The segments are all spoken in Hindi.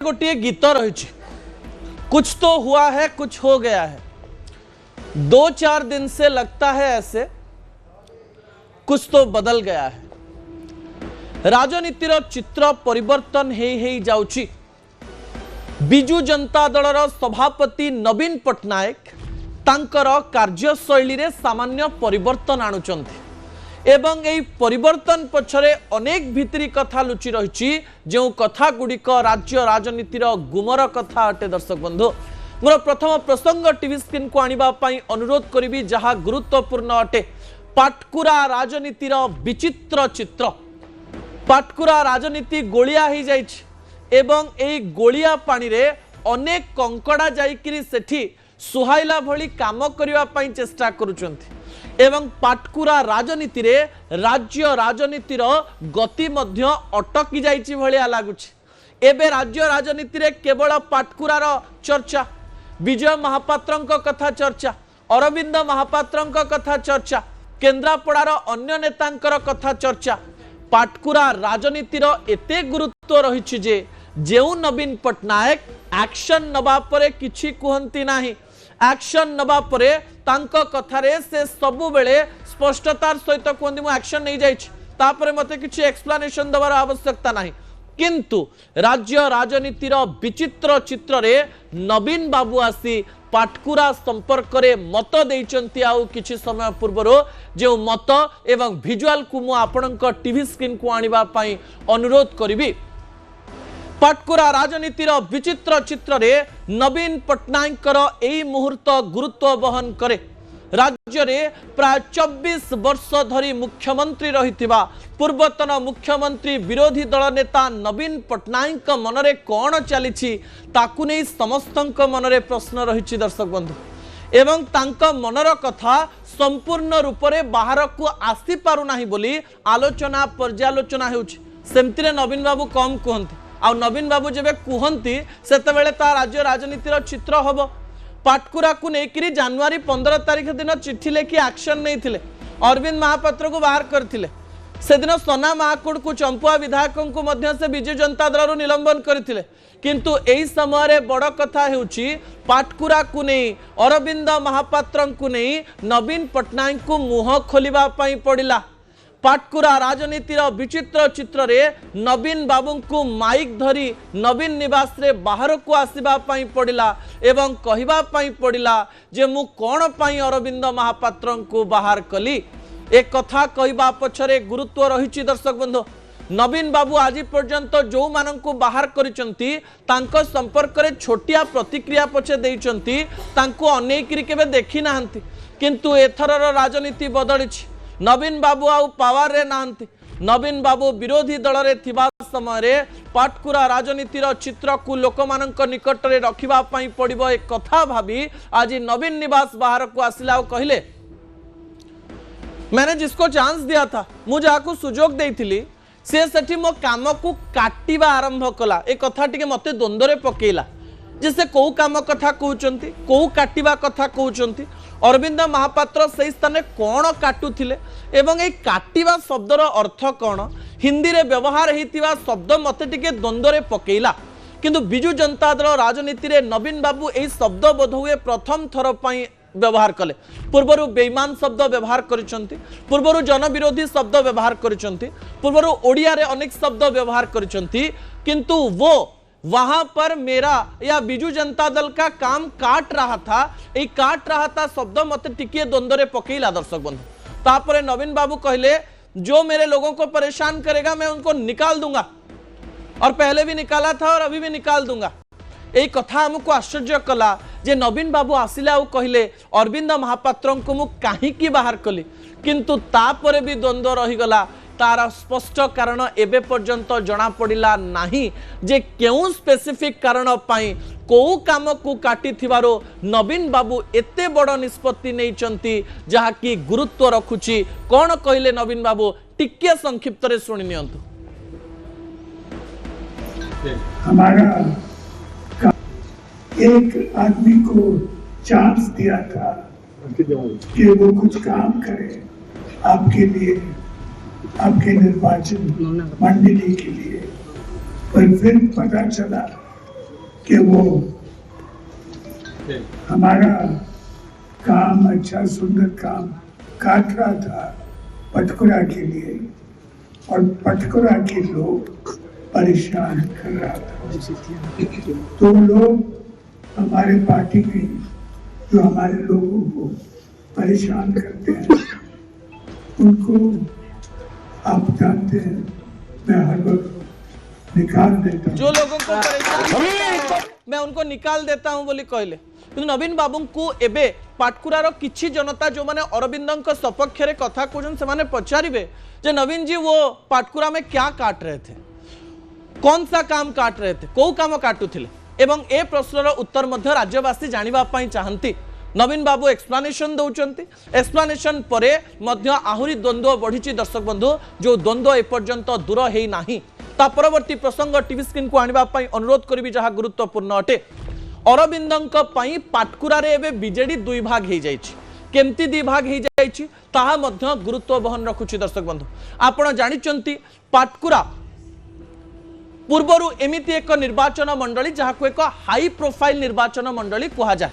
गोटे गीत रही कुछ तो हुआ है कुछ हो गया है, 2-4 दिन से लगता है ऐसे कुछ तो बदल गया है। राजनीतिर चित्र परिवर्तन हे जाउची। बिजु जनता दलर सभापति नवीन पट्टनायक तांकर कार्यशैली रे सामान्य परिवर्तन आणुचंती एवं यही परिवर्तन पछरे अनेक भितरी कथा लुचि रही जो कथा गुड़िक राज्य राजनीतिर गुमर कथा अटे। दर्शक बंधु मोर प्रथम प्रसंग टीवी स्क्रीन को आने अनुरोध करी जहाँ गुरुत्वपूर्ण अटे। पाटकुरा राजनीतिर विचित्र चित्र। पाटकुरा राजनीति गोलिया ही जाइछि एवं एई गोलिया पानी रे अनेक कंकड़ा जाइकिरी सेठी सुहाइला भली काम करिवा पई चेष्टा करूचंती एवं पाटकुरा राजनीति रे राज्य राजनीतिर गति मध्य अटकी जाइछि भलिया लागुछि। एबे राज्य राजनीति रे केवल पाटकुरार चर्चा, विजय महापात्रंक कथा चर्चा, अरविंद महापात्रंक कथा चर्चा, केन्द्रापड़ार अन्य नेतांकर कथा चर्चा। पाटकुरा राजनीतिर एते गुरुत्व रही जे जेउ नवीन पट्टनायक एक्शन नबा परे किछि कुहंती नाही। एक्शन नबा परे तांको कथारे से सबु बेले स्पष्टतार सहित कहते मु एक्शन नहीं जाइछि तापरे मते किछि एक्सप्लेनेशन दबार आवश्यकता नाही। किंतु राज्य राजनीतिर विचित्र चित्र रे नवीन बाबू आसी पाटकुरा संपर्क रे मत देइचंती। आउ किछि समय पूर्वरो जे मत एवं विजुअल को मु आपनक टीवी स्क्रीन को आनिबा पई अनुरोध करिबी। पाटकुरा राजनीतिर विचित्र चित्र रे नवीन पट्टनायकर एई मुहूर्त गुरुत्व बहन करे। राज्य रे प्राय 24 वर्ष धरी मुख्यमंत्री रहिथिबा पूर्वतन मुख्यमंत्री विरोधी दल नेता नवीन पट्टनायक मनरे कौन चली ताकू नहीं समस्तंक मनरे प्रश्न रही। दर्शक बंधु एवं तांक मनर कथा संपूर्ण रूप से बाहर को आसी पारु नाही बोली आलोचना पर्यालोचना हेउछि। सेमतिरे नवीन बाबू कम कहंती आ नवीन बाबू जेबे कुहंती सेतेबेले ता राज्य राजनीतिर चित्र हबो। पाटकुरा को लेकर जनवरी 15 तारिख दिन चिट्ठी लेखि एक्शन नहीं थिले, अरविंद महापात्र को बाहर करथिले। से दिन सोना महाकुड़ को चंपुआ विधायकों को मध्य से विजु जनता दल निलंबन करथिले। किंतु एही समय रे बड़ कथा हेउछि पाटकुरा को नहीं अरविंद महापात्र को नहीं नवीन पट्टनायक को मुह खोलिबा पई पड़िला। पाटकुरा राजनीतिर विचित्र चित्र रे नवीन बाबू को माइक धरी नवीन निवास रे बाहर को आसीबा पई पड़िला एवं कहिबा पई पड़िला जे मु कोन पई अरविंद महापात्र को बाहर कली। एक कथा कहिबा पछरे गुरुत्व रहिछि। दर्शक बंधु नवीन बाबू आज पर्यंत जो मान को बाहर करिसंती तांको संपर्क रे छोटिया प्रतिक्रिया पछे देइसंती तांको अनेकरी केबे देखि नाहंती। किंतु एथरर राजनीति बदलिछि। नवीन बाबू आउ पावर रे नाहंती। नवीन बाबू विरोधी दल रे थिबा समय रे पाटकुरा राजनीतिर चित्र को लोकमानंक निकट रे रखिबा पई पड़िबो एक कथा भाबी आज नवीन निवास बाहर को आसिला और कहले मैंने जिसको चांस दिया था मु जाको सुजोग देइथिली से सेठी मो काम को काटिबा आरंभ कला। ए कथा टिके मते द्वंद्व पकेला जे से को काम कथा कहउचंती को काटिबा कथा कहउचंती। अरविंद महापात्र से स्थान कौन काटुथिले एवं ए काटिबा शब्दर अर्थ कौन हिंदी रे व्यवहार हेतिबा शब्द मते टिके द्वंद्व पकेला। किंतु बिजु जनता दल राजनीति रे नवीन बाबू ए शब्द बोध हुए प्रथम थर पई व्यवहार कले। पूर्वरु बेईमान शब्द व्यवहार करिसंती, पूर्वरु जनविरोधी शब्द व्यवहार करिसंती, पूर्वरु ओडिया रे अनेक शब्द व्यवहार करिसंती। किंतु वो वहां पर मेरा या बिजु जनता दल का काम काट रहा था, ये काट रहा था शब्द मत टिके द्वंद्व पकेला। दर्शक बंधु तापरे नवीन बाबू कहले जो मेरे लोगों को परेशान करेगा मैं उनको निकाल दूंगा और पहले भी निकाला था और अभी भी निकाल दूंगा। यही कथा हमको आश्चर्य कला जे नवीन बाबू आसिले और कहले अरविंद महापात्र को मु काहीकि बाहर कली। किंतु तापरे भी द्वंद्व रहीगला। तार स्पष्ट कारण एबे पर्यंत जना पड़िला नाही जे केउ स्पेसिफिक कारण पाई को काम को काटी थिबारो नवीन बाबू एते बड़ निष्पत्ति नैचंती जहा कि गुरुत्व रखुची। कौन कहले नवीन बाबू टिके संक्षिप्त रे सुनि नियंतु। हमारा एक आदमी को चांस दिया था कि वो कुछ काम करे आपके लिए, आपके निर्वाचन मंडली के लिए, पर फिर पता चला कि वो हमारा काम अच्छा सुंदर काम काट रहा था पटकुरा के लिए, और पटकुरा के लोग परेशान कर रहा था। तो लोग हमारे पार्टी में जो हमारे लोगों को परेशान करते हैं उनको आप जानते हैं मैं हर वक्त निकाल देता हूं। जो लोगों को परेशान मैं उनको निकाल देता हूं बोली कहले। नवीन बाबू को एबे पाटकुरार किछि जनता जो माने अरविंदन सपक्ष रे कथा कहन से माने पचारिबे जे नवीन जी वो पाटकुरा में क्या काट रहे थे, कौन सा काम काट रहे थे, कौ काम काटुथिले एवं ए प्रश्नर उत्तर मध्य राज्यवासी जानिबा पई चाहंती। नवीन बाबू एक्सप्लानेशन दौरान एक्सप्लानेशन परे मध्य आहुरी द्वंद्व बढ़ी। दर्शक बंधु जो द्वंद्व एपर्यंत दूर है नाही ता परवर्ती प्रसंग टीवी स्क्रीन को आनिबा पई अनुरोध करिबी जहा गुरुत्वपूर्ण अटे। अरविंदंक पई पाटकुरा रे एबे बीजेडी दुई भाग हे जाइछि। केमती दुई भाग हे जाइछि ताहा मध्य गुरुत्व बहन रखुछि। दर्शक बंधु आपण जानिचंती पाटकुरा पूर्वरु एमिति एक निर्वाचन मंडली जहाको एक हाई प्रोफाइल निर्वाचन मंडली कहा जाए।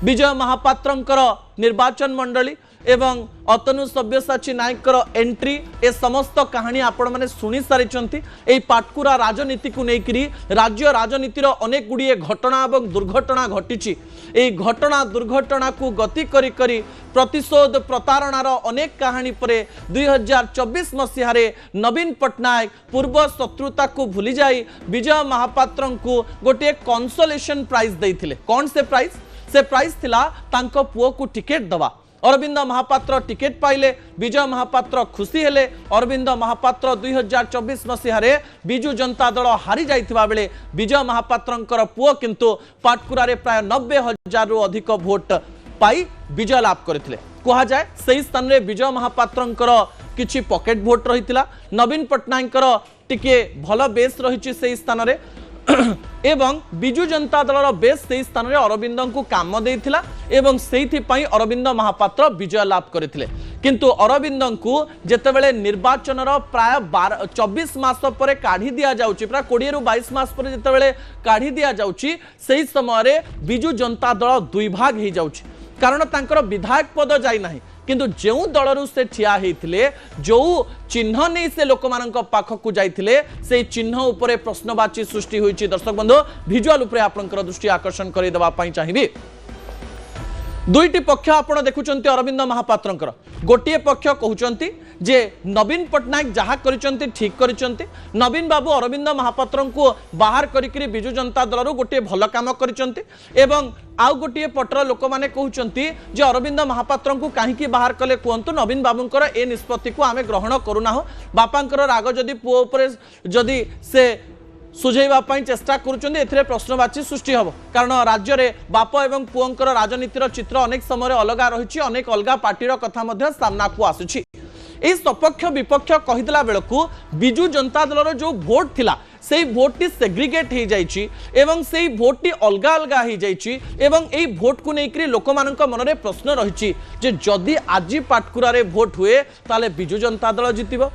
विजय महापात्रंकर निर्वाचन मंडली एवं अतनु सब्यसाची नायकर एंट्री ए समस्त कहानी आपण माने सुनी सारिचंती। ए पाटकुरा राजनीति को नेकरी राज्य राजनीतिर अनेक गुड़िए घटना एवं दुर्घटना घटिची। ए घटना दुर्घटना को गति करी करी प्रतिशोध प्रतारणार अनेक कहानी परे 2024 मसीहारे नवीन पट्टनायक पूर्व शत्रुता को भूली जाई विजय महापात्रं को गोटे कंसोलेशन प्राइज देइथिले। कौन से प्राइज? से प्राइज थिला तांको पुओ को टिकेट दवा। अरविंद महापात्र टिकेट पाइले, विजय महापात्र खुशी हेले। अरविंद महापात्र 2024 मसीहारे बिजु जनता दल हारी जाइथिबा बेले विजय महापात्रंकर पुओ किंतु पाटकुरा रे प्राय 90,000 रु अधिक भोट पाई विजय लाभ करथिले। कहा जाए सही स्थान रे विजय महापात्रंकर किछि पॉकेट भोट रहितिला। नवीन पट्टनायकर टिके भल बेस रहिछि सही स्थान रे एवं बिजु जनता दलर बेस से स्थान में अरविंद को काम देइथिला एवं सेहिथि पई अरविंद महापात्र विजय लाभ करथिले। किंतु अरविंद को जेतेबेले निर्वाचन प्राय 24 मास पर काढ़ी दिया जाउची, प्राय 20 रु 22 मास पर जेतेबेले काढ़ी दिया जाउची सेही समय रे बिजु जनता दल दुई भाग हो जाउची। कारण तांकर विधायक पद जाई नाही किंतु जो दलरू से ठिया होइथिले जो चिन्ह नहीं से लोक मानक पाखकु जाइथिले से चिन्ह उपरे प्रश्नवाची सृष्टि होइछि। दर्शक बंधु विजुअल उपरे आपनकर दृष्टि आकर्षण करि देबा पई चाहिबी। दुईटी पक्ष आपण देखुचंती अरविंद महापात्रंकर। गोटिए पक्ष कहउचंती जे नवीन पट्टनायक जहा करिचंती ठीक करिचंती। नवीन बाबू अरविंद महापात्रं को बाहर करिकरी बिजु जनता दलरू गोटे भल काम करिचंती एवं आउ गोटे पटर लोक माने कहउचंती जे अरविंद महापात्रं को काहेकि बाहर कले कहंतु नवीन बाबूंकर ए निष्पत्ति को आमे ग्रहण करूना हो। बापांकर राग जदि पुओ उपरे जदि से सुझेवा चेष्टा करुचंदी एथिरे प्रश्नवाची सृष्टि हबो। कारण राज्य रे बाप एवं पुओंकर राजनीतिर चित्र अनेक समय अलगा रहिछि, अनेक अलगा पार्टीर कथा मध्य सामना को आसुछि। ए सपक्ष विपक्ष कहिदला बेलकु बिजु जनता दलर जो भोट थिला सेई भोट टी सेग्रीगेट हो जाइछि एवं सेई भोट टी अलगा अलगा हो जाइछि एवं एई भोट को नेकरी लोकमानक मनरे प्रश्न रहिछि जे जदि आजि पाटकुरा रे भोट हुए ताले बिजु जनता दल जितिबो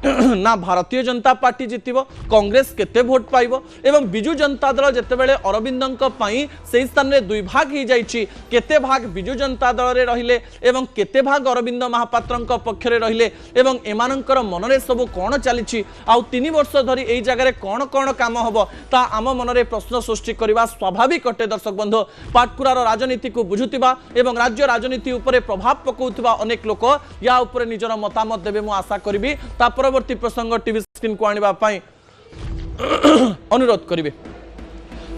ना भारतीय जनता पार्टी जितिबो, कांग्रेस केते भोट पाइबो एवं बिजु जनता दल जेतेबेले अरविंदंक पई सेही स्थान रे दुई भाग हो जाइछि। केते भाग बिजु जनता दल रे रहिले एवं केते भाग अरविंद महापात्रंक पक्ष रे रहिले एवं एमानंकर मनरे सब कोन चलिछि आ 3 वर्ष धरि एई जगह रे कोन कोन काम हबो ता आम मनरे प्रश्न सृष्टि करबा स्वाभाविक अटे। दर्शक बंधु पाटकुरार राजनीति को बुझुतिबा एवं राज्य राजनीति उपरे प्रभाव पकाउतिबा अनेक लोक या उपरे निजर मतामत देबे मु आशा करबी। ता परवर्ती प्रसंग टीवी स्क्रीन को आनिबा पई अनुरोध करिवे।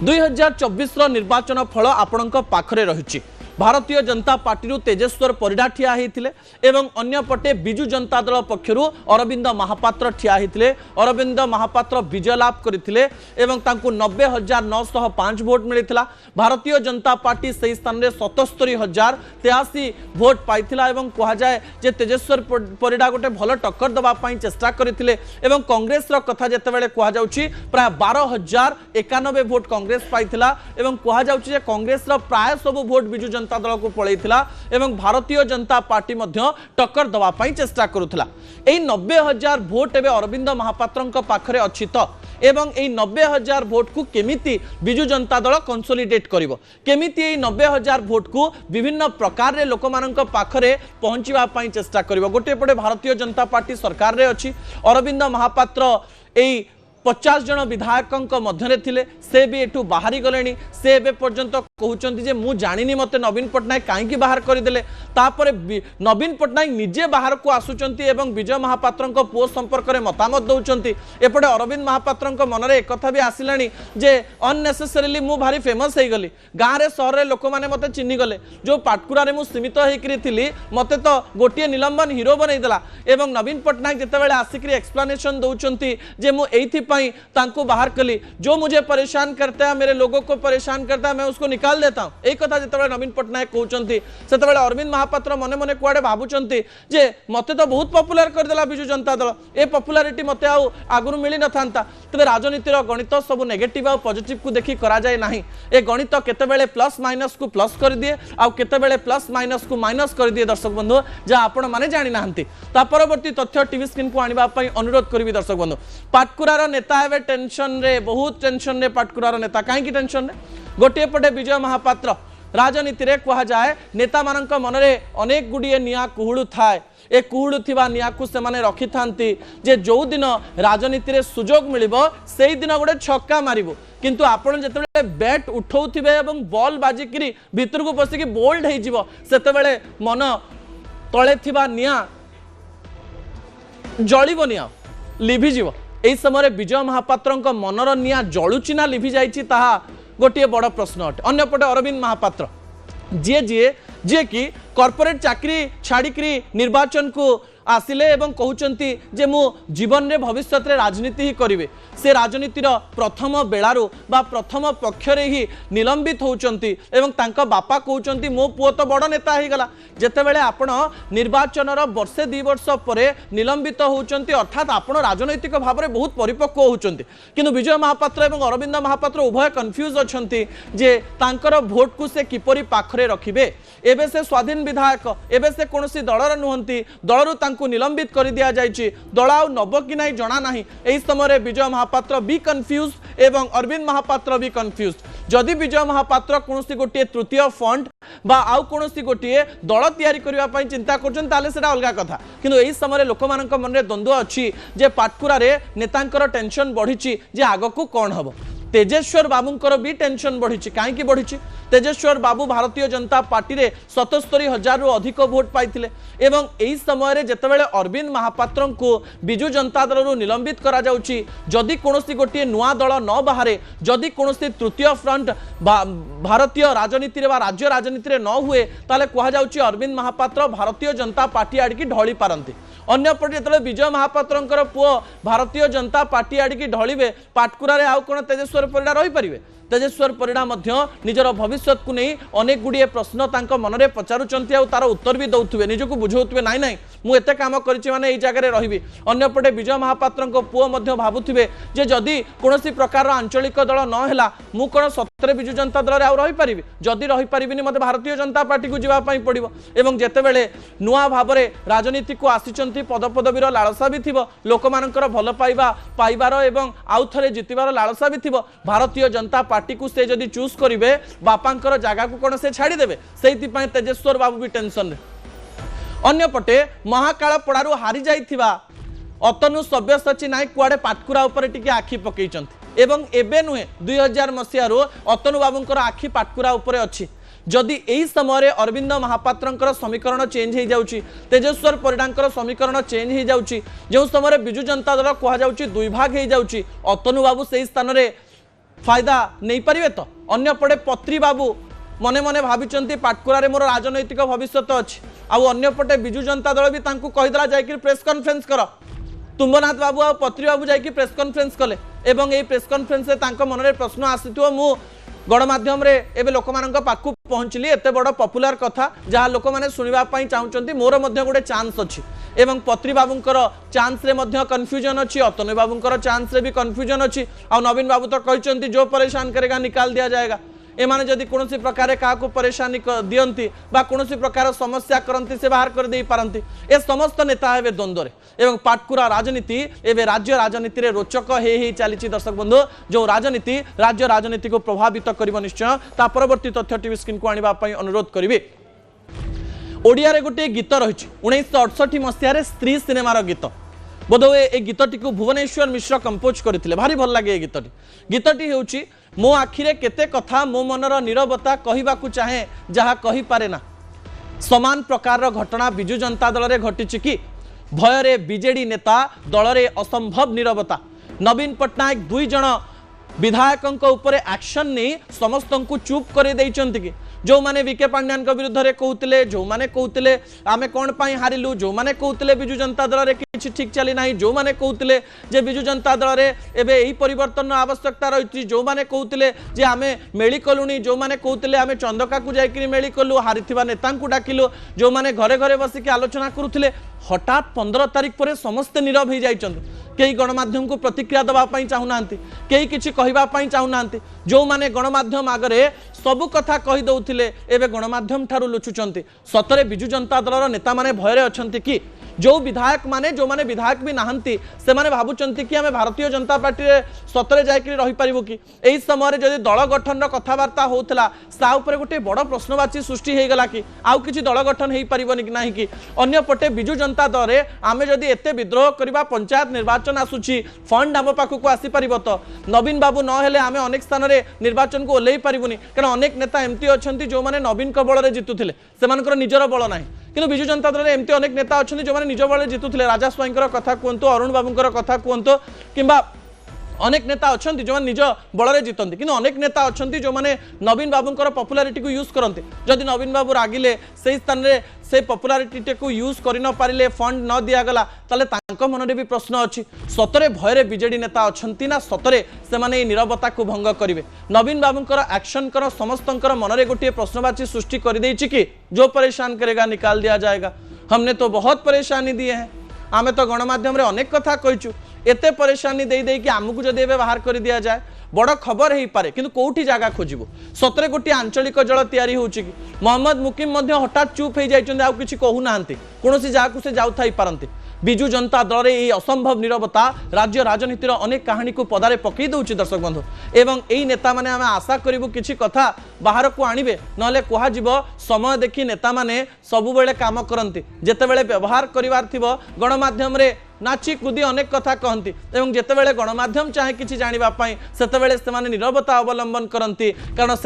2024 रो निर्वाचन फल आपणक पाखरे रहिछि। भारतीय जनता पार्टी तेजेश्वर परिडा ठिया होइथिले एवं अन्य पटे बिजु जनता दल पक्षरु अरविंद महापात्र ठिया होइथिले। अरविंद महापात्र विजय लाभ करथिले एवं तांकु 90,905 वोट मिलिथिला। भारतीय जनता पार्टी सही स्थान रे 77,083 वोट पाइथिला एवं कहा जाए जे तेजेश्वर परिडा गोटे भल टक्कर दबा पई चेष्टा करथिले एवं कांग्रेस रो कथा जेतेबेले कहा जाउची प्राय 12,091 वोट कांग्रेस पाइथिला एवं कहा जाउची जे कांग्रेस रो प्राय सब वोट बिजु जनता दल को पळैथिला एवं भारतीय जनता पार्टी मध्य टक्कर दवा पई चेष्टा करुथिला। एई 90,000 वोट एबे अरविंद महापात्रंक पाखरे अछि तो एवं यही 90,000 भोट को केमिति बिजु जनता दल कंसोलिडेट करिवो केमिति यही 90,000 भोट को विभिन्न प्रकार रे लोक मानक पाखरे पहुंचवा पई चेष्टा करिवो। गोटे पटे भारतीय जनता पार्टी सरकार रे अछि अरविंद महापात्र एई 50 जन विधायकों मध्य थिले से भी एठू बाहरी गले से एबे पर्यंत कहउचंती जे मु जानिनी मते नवीन पटनायक काईकी बाहर करदेले तापर नवीन पटनायक निजे बाहर को आसुचंती एवं विजय महापात्र पुओ संपर्क में मतामत दौरान एपटे अरविंद महापात्र मन में एक कथा भी आसिलानी जे अननेसेसरीली मु भारी फेमस हो गली गाँव में सहर में लोक मैंने मत चिन्ह गले जो पाटकुरा मु सीमित होती मते तो गोटे निलंबन हिरो बनईदेला एवं नवीन पटनायक जितेबाला आसिक एक्सप्लेनेशन दौरान जे मुझे तांको बाहर कली जो मुझे परेशान करता है मेरे लोगों को परेशान करता है मैं उसको निकाल देता हूं। एक कथा जितेबाला नवीन पटनायक कहते से अरविंद महापात्र मने मने कुआडे भावुचंती जे मते तो बहुत पॉपुलर करदेला बिजु जनता दल ए पॉपुलारिटी मते आगुरु मिली न थांता तबे राजनीतिर गणित सब नेगेटिव और पॉजिटिव को देखि करा जाए नाही ए गणित केतेबेले प्लस माइनस को प्लस कर दिए आ केतेबेले प्लस माइनस को माइनस कर दिए दर्शक बंधु जा आपण माने जानि नाहंती ता परवर्ती तथ्य टीवी स्क्रीन को आनिबा पई अनुरोध करबी दर्शक बंधु। पाटकुरार नेता एवं टेंशन रे बहुत टेंशन रे पाटकुरार नेता कहीं टेंशन रे गोटे पटे विजय महापात्र राजनीति रे कहा जाए नेता मानक मन रे अनेक गुड़िए निया कुहुड़ू थाए ए कुहुड़ू थिबा निया को से माने रखि थांती जे जो दिन राजनीति रे सुजोग मिलिबो सेही दिन गोटे छक्का मारिबो किंतु आपण जेतेबेले बैट उठाउथिबे एवं बॉल बाजिकरी भितर को पसिकी बोल्ड हे जिवो सेतेबेले मन तळे थिबा निया जळिबो निया लिभि जिवो। एही समय विजय महापात्र मनर निया जलुची ना लिभि जाइछि ताहा गोटे बड़ प्रश्न अटे। अन्यपटे अरविंद महापात्र जी कि कॉर्पोरेट चाकरी छाड़िकी निर्वाचन को आसिले एवं कहउचंती जे मु जीवन रे भविष्य रे राजनीति ही करिवे से राजनीतिर प्रथम बेलारू बा प्रथम पक्षरे ही निलंबित होउचंती एवं तांका बापा कहउचंती मो पुओ तो बड़ नेता ही गला जेतेबेले आपण निर्वाचन वर्षे 2 वर्ष परे निलंबित होउचंती अर्थात आपण राजनैतिक भाव में बहुत परिपक्व होउचंती किंतु विजय महापात्र एवं अरविंद महापात्र उभय कन्फ्यूज अछंती जे तांकर भोट को से किपरि पाखरे रखिबे। एबे से स्वाधीन विधायक एबे से कोनोसी दलर नुहंती दलरु तांकु निलंबित कर दिया जायछि दल आउ नब कि नाही जणा नाही। एही समय विजय महापात्र भी कन्फ्यूज एवं अरविंद महापात्र भी कन्फ्यूज जदि विजय महापात्र कोनोसी गोटे तृतीय फंड बा आउ कोनोसी गोटे दल तैयारी करबा पई चिंता करछन ताले सेटा अलगा कथा किंतु एही समय लोक मानक मन रे द्वंद्व अछि जे पाटकुरा रे नेतांकर टेंशन बढ़िछि जे आगकू कोन हबो। तेजेश्वर बाबूंकर भी टेंशन बढ़ी कहीं बढ़ी तेजेश्वर बाबू भारतीय जनता पार्टी रे 77,000 रु अधिक भोट पाइथिले एवं एही समय जेतेबेले अरविंद महापात्र को बिजु जनता दल निलंबित करा जाउची जदि कोनोसी गोटे नुआ दल न बाहरे जदि कोनोसी तृतीय फ्रंट भारतीय राजनीति रे बा राज्य राजनीति रे न हुए ताले कहा जाउची अरविंद महापात्र भारतीय जनता पार्टी आड़की ढली पारंती। अन्यपटे जो विजय महापात्र पुओ भारतीय जनता पार्टी आड़की ढलिबे पाटकुरा रे आउ कोन तेजेश्वर परिडा रही पारिबे तेजेश्वर परिडा निजर भविष्य को नहीं अनेक गुड़िए प्रश्न मन में पचारुंट तार उत्तर भी दौथे निजक बुझाऊे नाई नाई मुझे कम करे यही जगह रही। अंपटे विजय महापात्र पुओ भावुवे जे जदि कौन प्रकार आंचलिक दल नहला मु कौन सतरे बिजु जनता दल में रही पारि जदि रही पारिनी मत भारतीय जनता पार्टी को जावाई पड़ो एवं जितेबले नुआ भाव में राजनीति को आसी पदपदवीर लालसा भी थी लोक मानकर भल पाइबा पाइबार एवं आउ थे जितबार लालसा भी थी भारतीय जनता पार्टी को से जदि चूज करेंगे बापांकर जगह को कौन से छाड़देवे से तेजेश्वर बाबू भी टेंशन रे। अन्यपटे महाकाल पड़ारू हारी जाइथिबा अतनु सव्यसाची नायक कुआडे पाटकुरा ऊपर टिके आखि पकईचंती एवं एबे नुहे 2000 मसीह अतनु बाबूंकर आखि पाटकुरा ऊपर अछि जदि यही समय अरविंद महापात्र समीकरण चेंज हो जाउची तेजेश्वर परिडांकर समीकरण चेंज हो जाउची जो समय बिजु जनता दल कह जाउची दुई भाग हो जाउची अतनु बाबू से स्थान रे फायदा नहीं पारिबे तो अन्यपटे पत्री बाबू मने मने भाविचंती पाटकुरा रे मोर राजनैतिक भविष्य अच्छी आउ अन्यपटे बिजु जनता दल भी तांकू कहिदला जायकि प्रेस कॉन्फ्रेंस कर तुम्बनाथ बाबू आ पत्री बाबू जायकि प्रेस कॉन्फ्रेंस कले एवं ए प्रेस कॉन्फ्रेंस रे तांको मन रे प्रश्न आसीथो मु गणमाध्यम रे एबे लोक मानक पाखु पहुंचली एते बड़ पॉपुलर कथा जहाँ लोक माने सुनिबा पई चाहुचंती मोर मध्य गोटे चांस अछि एवं पत्री बाबूंकर चांस रे मध्य कन्फ्यूजन अछि अतनु बाबूंकर चांस रे भी कन्फ्यूजन अछि आ नवीन बाबू तो कहचंती जो परेशान करेगा निकाल दिया जाएगा एमाने जदि कोनोसी प्रकार का परेशानी दियंती बा कोनोसी प्रकार समस्या करंती से बाहर कर दे पारंती ए समस्त नेता हेबे द्वंद्व एवं पाटकुरा राजनीति एवं राज्य राजनीति रे रोचक हे चली दर्शक बंधु जो राजनीति राज्य राजनीति को प्रभावित कर निश्चय ता परवर्ती तथ्य टीवी स्क्रीन को आनिबा पई अनुरोध करिवे। ओडिया रे गोटे गीत रही 1968 मसीह स्त्री सिनेमार गीत बोधवे ए गीतटी को भुवनेश्वर मिश्र कंपोज करथिले भारी भल लागे ए गीतटी हेउची मो आखिरे केते कथा मो मनर नीरवता कहिबाकू चाहे जहा कहि पारे ना समान प्रकार घटना बिजु जनता दल रे घटिछि कि भयरे बीजेडी नेता दल रे असंभव नीरवता नवीन पट्टनायक दुई जन विधायकों उपरे एक्शन नहीं समस्त को चुप कर देइचंती कि जो माने विके पांड्यान विरुद्ध रे कहते जो माने कहते आमे कौन पाई हारिलु जो माने कहते बिजु जनता दल रे किछि ठीक चली नाही जो माने कहते जे बिजु जनता दल रे एबे एही परिवर्तन आवश्यकता रही जो माने कहते जे आमे मेली कलुनी जो माने कहते आमे चंदका को जाइकरी मेली कलु हारिथिबा नेता को डाकिलु जो माने घरे घरे बसिक आलोचना करुथिले हठात 15 तारिख पर समस्त नीरव हो जाइछन्ति कई गणमाध्यम को प्रतिक्रिया दवाई चाहूना कई किसी कहवाई चाहूना जो माने गणमाध्यम आगरे सबु कथा कही दौथिले एबे गणमाध्यम ठारू लुचुचंती सतरे बिजु जनता दलर नेता माने भयरे अछंती कि जो विधायक माने जो माने विधायक भी नाहंती से माने भाबुचंती कि आमे भारतीय जनता पार्टी रे सतरे जायकरी रही परिबो कि एही समय रे जदि दल गठन रो कथावार्ता होतला सा ऊपर गोटे बड़ प्रश्नवाची सृष्टि हे गला कि आउ किछि दल गठन हेई परिबोनी कि नाही कि अन्य पटे बिजु जनता दल रे आमे जदि एते विद्रोह करबा पंचायत निर्वाचन आसुची फंड आम पाखक आसी परिबो तो नवीन बाबू न हेले आमे अनेक स्थान रे निर्वाचन को ओल्लै परिबोनी कारण अनेक नेता एमती अछंती जो माने नवीन को बळ रे जितुथिले सेमानकर निजर बळ नाही किंतु बिजु जनता दल एमती अनेक नेता अच्छा जो मैंने निज बल जितुले राजा स्वाईंकर कथा कहतु अरुण बाबूंकर कथा कहतु किंबा अनेक नेता अच्छा जो मैंने निज बल जितती कि अनेक नेता अच्छा जो मैंने नवीन बाबूंकर पपुलारिटी को यूज करते जदि नवीन बाबू रागिले से स्थान में से पपुलारिटी को यूज कर न पारे फंड न दिगला ताले मन में भी प्रश्न अच्छी सतरे भयरे बीजेडी नेता अच्छा ना सतरे से माने नीरवता को भंग करेंगे नवीन बाबूंकर एक्शन कर समस्त मन में गोटे प्रश्नवाची सृष्टि कर देछि कि जो परेशान करेगा निकाल दिया जाएगा हमने तो बहुत परेशानी दिए हैं आमे तो गणमाध्यम अनेक कथा कहीचु एते परेशानी दे दे कि आमको जदि एबे बाहर कर दिया जाए बड़ खबर हो पारे किंतु कोठी जगह खोजिबो सतरे गोटे आंचलिक जल तैयारी होउची कि मोहम्मद मुकिम मध्य हठात चुप हो जाइछन्ते आ किछि कहू नाहंती कोनोसी जगह को से जाउ थाई पारंती बिजु जनता दल ये असंभव नीरवता राज्य राजनीतिर अनेक कहानी को पदारे पकई दउछि दर्शक बंधु एवं एई नेता माने आमे आशा करिबु किछि कथा बाहर को आनिबे नले कोहा जिवो समय देखि नेता माने सबु बेले काम करंती जेते बेले व्यवहार करिवार थिबो गणमाध्यम रे नाची कूदी अनेक कथा कहती एवं जितेबाला गणमाध्यम चाहे किसी जानापी से नीरवता अवलंबन करती कारण से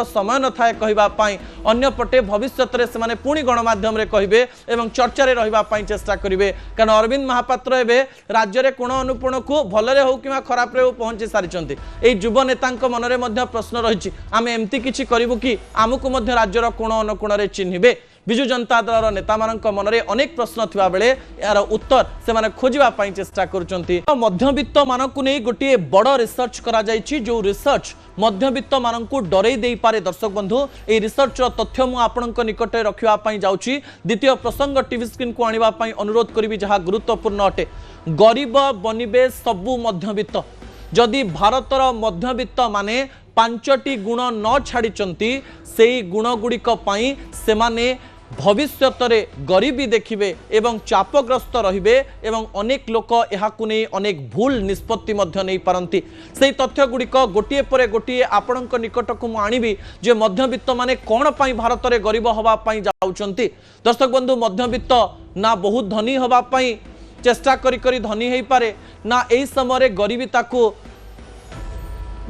समय न था कहवाई अंपटे भविष्य में पुणी गणमाध्यम कहे और चर्चा रही चेष्टा करेंगे कारण अरविंद महापात्र एवं राज्य में कोण अनुकोण को भलरे हो कि खराब हो पहुंची सारी युव नेता मन में प्रश्न रही आम एमती किसी करूँ कि आमको राज्यर कोण अनुकोण चिन्हे बिजु जनता दल नेता मन में अनेक प्रश्न थिबा बेले यार उत्तर से माने खोजिबा चेष्टा करुचंती मध्यवित्त मानकु नहीं गोटे बड़ रिसर्च करा जायछि जो रिसर्च मध्यवित्त मानकु डरै देई पारे दर्शक बंधु ए रिसर्च तथ्य मु आपनक निकटे रखिबा पई जाउछि द्वितीय प्रसंग टीवी स्क्रीन को आनिबा पई अनुरोध करिवि जहा गुरुत्वपूर्ण अटे गरीब बनिबे सबु मध्यवित्त जदि भारतर मध्यवित्त माने 5टी गुण न छाड़िचंती सेई गुण गुड़िक पई से माने भविष्यत गरीबी देखिबे एवं चापग्रस्त रहिबे एवं अनेक लोक एहाकु नै अनेक भूल निष्पत्ति मध्य नै पारंती सेही तथ्य गुड़िक गोटिए परे गोटिए आपणक निकटक मु आनिबी जे मध्यवित्त माने कोन पई भारत रे गरीब हवा पई जाउचंती दर्शक बंधु मध्यवित्त ना बहुत धनी हवा पई चेष्टा करी करी धनी हेई पारे ना एही समय गरीबी ताकू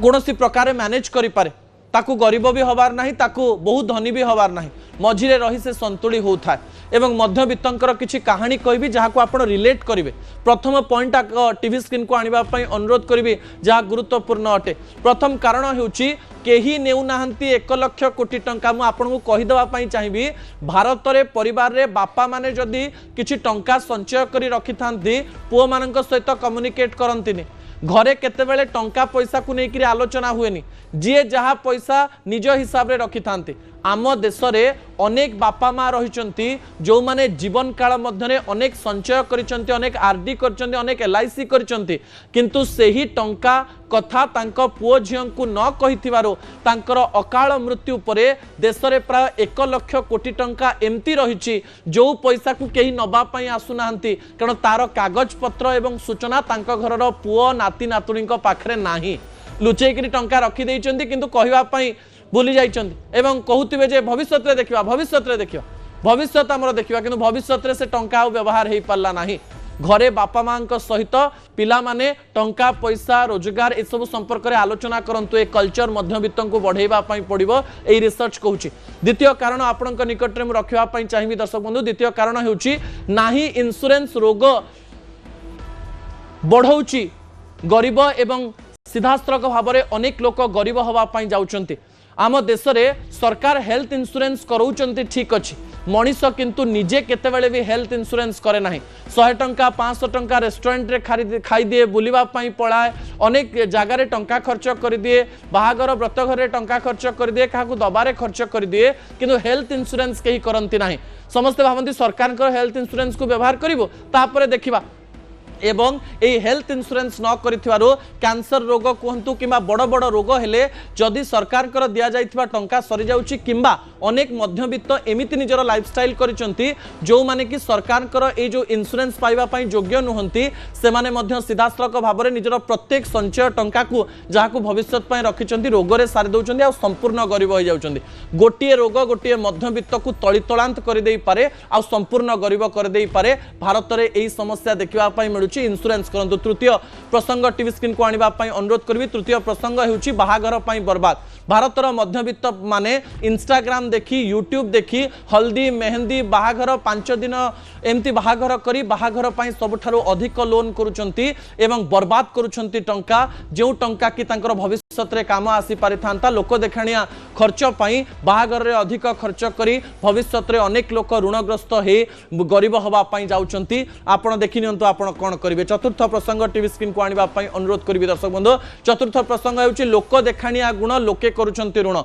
कौनसी प्रकार मैनेज करि पारे ताकू गरीब भी हबार नहीं ताकू बहुत धनी भी हबार नहीं मझिरे रही से संतुली होता है एवं मध्यवित्तर किसी कहानी कहबी जहाँ को आप रिलेट करेंगे प्रथम पॉइंट टीवी स्क्रीन को आनिबा पई अनुरोध करी जहाँ गुरुत्वपूर्ण अटे प्रथम कारण होउची केही नेउ नाहंती 1 लाख कोटी टंका मु आपनको कहिदवा पई चाहिबी भारत रे परिवार रे बापा माने जदी किछि टंका संचय करी रखि थांती पुओ मानक सहित कम्युनिकेट करंतिनी घरे केतेबेले टंका पैसा को लेकर आलोचना हुएनी जी जहाँ पैसा निज हिसाब रे रखि थांती आम देश में अनेक बापा माँ रही जो माने जीवन काल मध्य अनेक संचय करिसेंती, अनेक आरडी करिसेंती, अनेक एलआईसी करिसेंती, किंतु सेही टंका कथा तांको पुओ झियों को न कहिथिबारो तांकर अकाल मृत्यु परे देश में प्राय 1 लाख कोटी टंका एमती रही जो पैसा को कहीं नबा पई आसुनांती, कारण तार कागज पत्र एवं सूचना तांको घरर पुओ नाती नातुणी पाखरे नाही, लुचेकरी टंका रखी देइचंती किंतु कहिबा पई भूली जाइचंती एवं कहूथिबे जे भविष्य रे देखिबा भविष्य आमर देखिबा, किंतु भविष्य रे से टंका आ व्यवहार हेई पारला नाही। घरे बापा मां सहित पिला माने टंका पैसा रोजगार ए सब संपर्क में आलोचना करंतु, ए कल्चर मध्यवित्त को बढ़ेबा पई पड़िबो, ए रिसर्च कहूची। द्वितीय कारण आपनक निकट रे रखिबा पई चाहिबी दर्शक बंधु, द्वितीय कारण हेउची नाही इंश्योरेंस रोग बढ़ौची गरीब एवं सीधास्त्रक भाव में अनेक लोक गरीब हवा पई जाउचंती। आम देश में सरकार हेल्थ इंश्योरेंस कराउचंती ठीक अच्छी, मनीष किंतु निजे केतेबेले भी हेल्थ इंश्योरेंस करे नाही। 100 टंका 500 टंका रेस्टोरेंट रे खाई दिए, बुलिबा पई पळाए, अनेक जगह रे टंका खर्च कर दिए, बाहागर व्रत घर टंका खर्च कर दिए, काहाकू दबारे खर्च कर दिए, किंतु हेल्थ इंश्योरेंस कहीं करंती नाही। समस्ते भावंती सरकार को हेल्थ इंश्योरेंस को व्यवहार करिवो तापरे देखिबा, एवं ए हेल्थ इंश्योरेंस न करिथिबारो कैंसर रोग कहतु कि बड़ बड़ रोग हेले जदि सरकार कर दिया जाइथिबा टंका सरी जाउची, किंबा अनेक मध्यवित्त एमिति निजर लाइफस्टाइल करिसंती जो माने कि सरकार कर ए जो इंश्योरेंस पाइबा पई योग्य नुहंती, से माने मध्य सीधास्त्रक भाव में निजर प्रत्येक संचय टंका को जहाकू भविष्य पई रखिसंती रोग रे सारी दउचंती आ संपूर्ण गरीब हो जाउचंती। गोटिए रोग गोटिए मध्यवित्त को तलितलांत कर देई पारे आ संपूर्ण गरीब कर देई पारे। भारत रे एई समस्या देखिबा पई मिलुची, इंश्योरेंस करंतु। तृतीय प्रसंग टीवी स्क्रीन को आनिबा पई अनुरोध करबी। तृतीय प्रसंग हेउची बाहागर पई बर्बाद। भारतर मध्यवित्त माने इंस्टाग्राम देखी, यूट्यूब देखी, हल्दी मेहंदी बाहागर 5 दिन एमती बाहागर करी बाहागर पई सबठारो अधिक लोन करूचंती एवं बर्बाद करूचंती टंका, जो टंका कि तांकर भविष्य रे काम आसी पारि थांता। लोक देखाणिया खर्च पई बाहागर रे अधिक खर्च करी भविष्य रे अनेक लोक ऋणग्रस्त हे गरीब हवा पई जाउचंती। आपण देखि नियंतु आपण कोन करिवे। चतुर्थ प्रसंग टीवी स्क्रीन को आनिबा पई अनुरोध करबी दर्शक बंधु। चतुर्थ प्रसंग हेउची लोक देखाणिया गुण लोके करूचंती ऋण।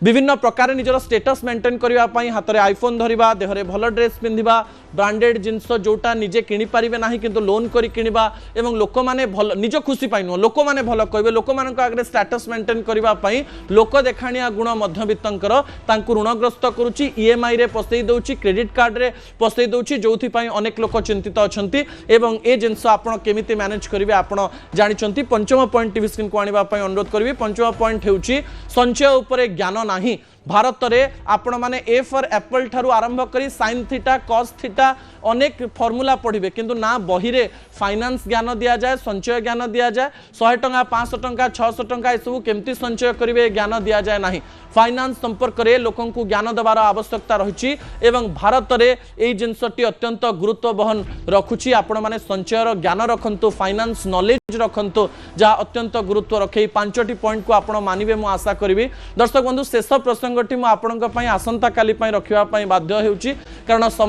विभिन्न प्रकार निजर स्टेटस मेंटेन करने हाथ में आईफोन धरवा, देहरे भल ड्रेस पिंधा, ब्रांडेड जिनस जोटा निजे किनी पारिबे नाही किंतु लोन करी किनिबा एवं लोक माने भल निज खुशी पाई नुह लोक माने भल कहबे, लोक मानक आगे स्टेटस मेंटेन करबा पई लोक देखाणिया गुण मध्यवित्तंकर तांकु ऋणग्रस्त करूची, ईएमआई रे पसई दउची, क्रेडिट कार्ड रे पसई दउची, जोथि पई अनेक लोक चिंतित अछंती एवं ए जिनस आपण केमिति मैनेज करिवे आपण जानिचंती। पंचम पॉइंट टीवी स्क्रीन को आनिबा पई अनुरोध करबी। पंचम पॉइंट हेउची संचय उपरे ज्ञान नाही। भारत में आपण माने ए फॉर एप्पल ठारू आरंभ करी साइन थीटा कॉस थीटा अनेक फॉर्मूला पढ़िबे, किंतु ना बही रे फाइनेंस ज्ञान दिया जाए, संचय ज्ञान दिया जाए। 100 टंका 500 टंका 600 टंका सब केमती संचय करिवे ज्ञान दिया जाए नाही। फाइनेंस संपर्क में लोकन को ज्ञान देवार आवश्यकता रही एवं भारत में यही जिनसटी अत्यंत गुरुत्व बहन रखुची। आपण माने संचयर ज्ञान रखंतु, फाइनेंस नॉलेज रखंतु, जहाँ अत्यंत गुरुत्व रखे। 5टी पॉइंट को आपण मानिबे मु आशा करी। दर्शक बंधु शेष प्रसंगटी मु आपणक पई आसंता काली पई रखिबा पई बाध्य हेउची, कारण समय